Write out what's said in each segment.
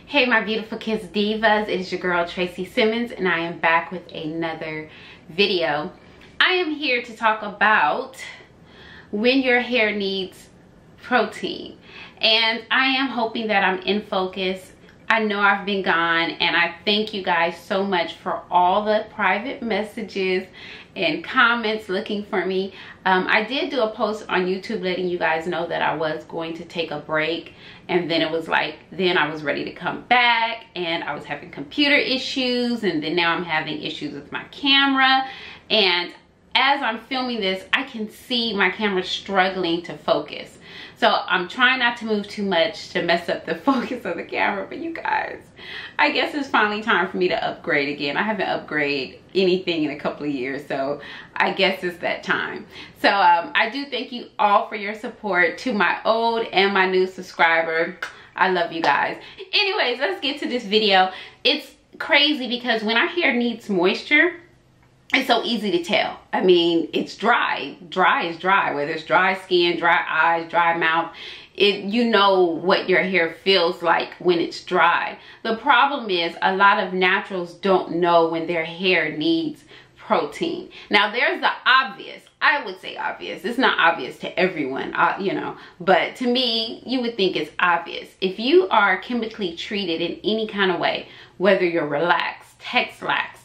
Hey my beautiful kids divas, it is your girl Traycee Simmons and I am back with another video. I am here to talk about when your hair needs protein, and I am hoping that I'm in focus. I know I've been gone, and I thank you guys so much for all the private messages and comments looking for me. I did do a post on YouTube letting you guys know that I was going to take a break, and then it was like, then I was ready to come back, and I was having computer issues, and then now I'm having issues with my camera. And as I'm filming this, I can see my camera struggling to focus. So I'm trying not to move too much to mess up the focus of the camera. But you guys, I guess it's finally time for me to upgrade again. I haven't upgraded anything in a couple of years, so I guess it's that time. So I do thank you all for your support, to my old and my new subscriber. I love you guys. Anyways, let's get to this video. It's crazy because when our hair needs moisture, it's so easy to tell. I mean, it's dry. Dry is dry. Whether it's dry skin, dry eyes, dry mouth, you know what your hair feels like when it's dry. The problem is a lot of naturals don't know when their hair needs protein. Now, there's the obvious. I would say obvious. It's not obvious to everyone, you know, but to me, you would think it's obvious. If you are chemically treated in any kind of way, whether you're relaxed, texlaxed,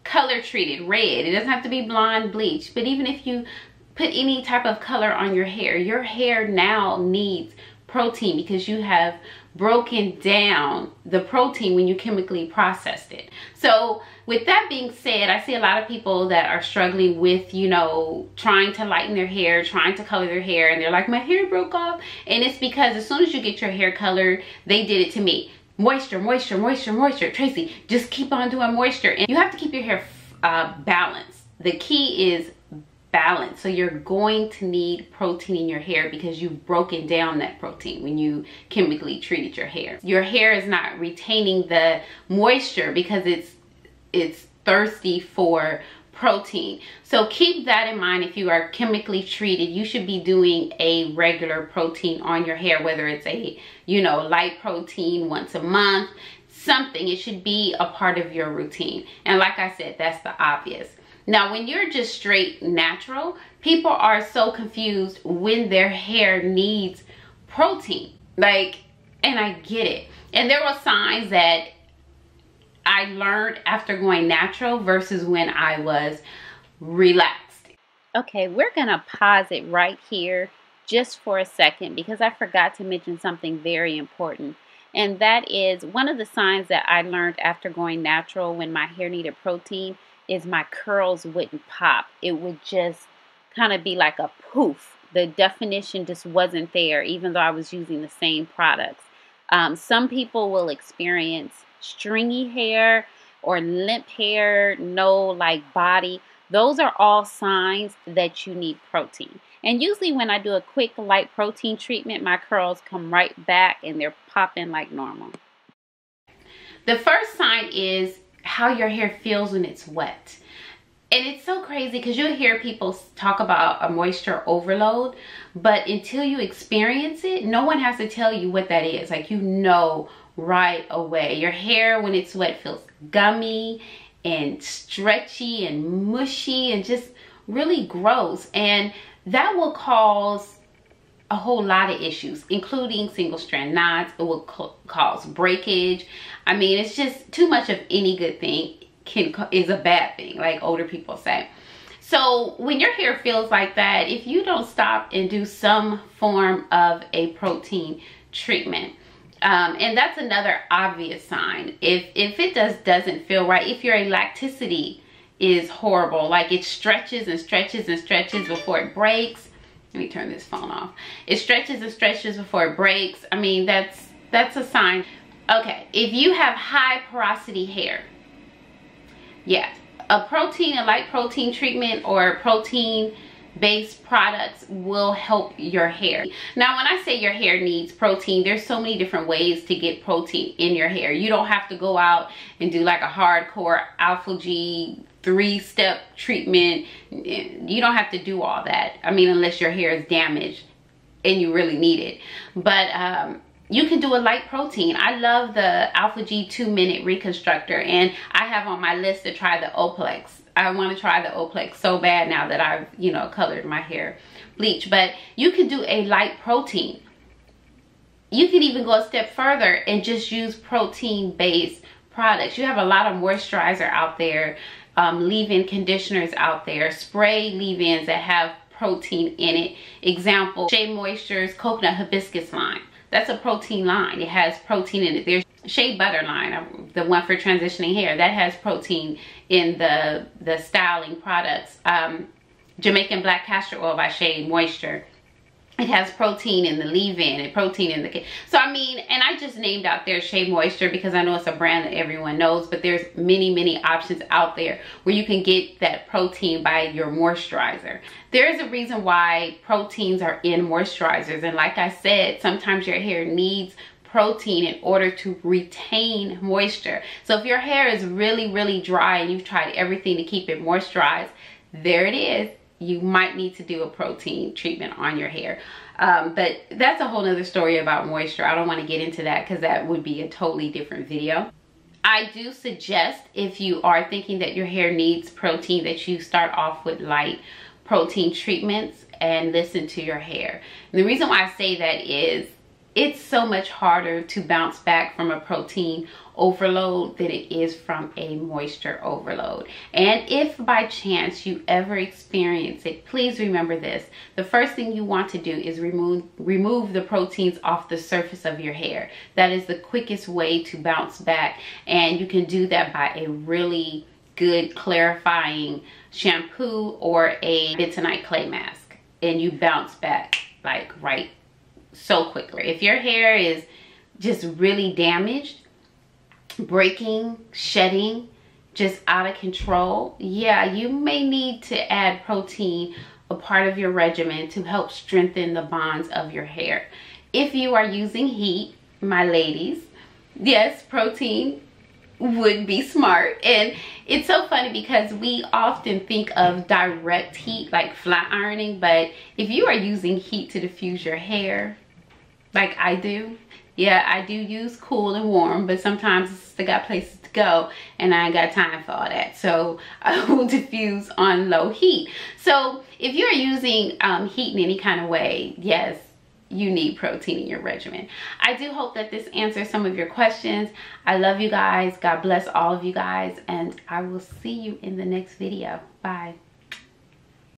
color treated, red, it doesn't have to be blonde, bleach, but even if you put any type of color on your hair now needs protein because you have broken down the protein when you chemically processed it. So with that being said, I see a lot of people that are struggling with, you know, trying to lighten their hair, trying to color their hair, and they're like, my hair broke off. And it's because as soon as you get your hair colored, they did it to me. Moisture, moisture, moisture, moisture. Traycee, just keep on doing moisture. And you have to keep your hair balanced. The key is balance. So you're going to need protein in your hair because you've broken down that protein when you chemically treated your hair. Your hair is not retaining the moisture because it's thirsty for protein. So keep that in mind. If you are chemically treated, you should be doing a regular protein on your hair, whether it's a, you know, light protein once a month, something. It should be a part of your routine. And like I said, that's the obvious. Now, when you're just straight natural, people are so confused when their hair needs protein. Like, and I get it. And there were signs that I learned after going natural versus when I was relaxed. Okay, we're gonna pause it right here just for a second because I forgot to mention something very important. And that is one of the signs that I learned after going natural when my hair needed protein is my curls wouldn't pop. It would just kind of be like a poof. The definition just wasn't there even though I was using the same products. Some people will experience stringy hair or limp hair, no like body. Those are all signs that you need protein. And usually when I do a quick light protein treatment, my curls come right back and they're popping like normal. The first sign is how your hair feels when it's wet. And it's so crazy because you'll hear people talk about a moisture overload, but until you experience it, no one has to tell you what that is. Like, you know right away. Your hair when it's wet feels gummy and stretchy and mushy and just really gross, and that will cause a whole lot of issues, including single strand knots. It will cause breakage. I mean, it's just too much of any good thing is a bad thing, like older people say. So when your hair feels like that, if you don't stop and do some form of a protein treatment, and that's another obvious sign. If it doesn't feel right, if your elasticity is horrible, like it stretches and stretches and stretches before it breaks. Let me turn this phone off. It stretches and stretches before it breaks. I mean, that's a sign. Okay, if you have high porosity hair, yeah, a light protein treatment or protein based products will help your hair. Now, when I say your hair needs protein, there's so many different ways to get protein in your hair. You don't have to go out and do like a hardcore alpha G 3-step treatment. You don't have to do all that. I mean, unless your hair is damaged and you really need it. But you can do a light protein. I love the Alpha G 2-minute reconstructor, and I have on my list to try the Oplex. I want to try the Oplex so bad now that I've, you know, colored my hair bleach. But you can do a light protein. You can even go a step further and just use protein-based products. You have a lot of moisturizer out there, leave-in conditioners out there, spray leave-ins that have protein in it. Example, Shea Moisture's Coconut Hibiscus line. That's a protein line. It has protein in it. There's Shea Butter line, the one for transitioning hair, that has protein in the styling products. Jamaican Black Castor Oil by Shea Moisture. It has protein in the leave-in and protein in the... So, I mean, and I just named out there Shea Moisture because I know it's a brand that everyone knows, but there's many, many options out there where you can get that protein by your moisturizer. There is a reason why proteins are in moisturizers. And like I said, sometimes your hair needs protein in order to retain moisture. So if your hair is really, really dry and you've tried everything to keep it moisturized, there it is. You might need to do a protein treatment on your hair. But that's a whole nother story about moisture. I don't want to get into that because that would be a totally different video. I do suggest, if you are thinking that your hair needs protein, that you start off with light protein treatments and listen to your hair. And the reason why I say that is it's so much harder to bounce back from a protein overload than it is from a moisture overload. And if by chance you ever experience it, please remember this. The first thing you want to do is remove the proteins off the surface of your hair. That is the quickest way to bounce back, and you can do that by a really good clarifying shampoo or a bentonite clay mask, and you bounce back like right so quickly. If your hair is just really damaged, breaking, shedding, just out of control, yeah, you may need to add protein, a part of your regimen, to help strengthen the bonds of your hair. If you are using heat, my ladies, yes, protein would be smart. And it's so funny because we often think of direct heat like flat ironing, but if you are using heat to diffuse your hair like I do, yeah, I do use cool and warm, but sometimes I got places to go and I ain't got time for all that, so I will diffuse on low heat. So if you're using heat in any kind of way, yes, you need protein in your regimen. I do hope that this answers some of your questions. I love you guys. God bless all of you guys, and I will see you in the next video. Bye.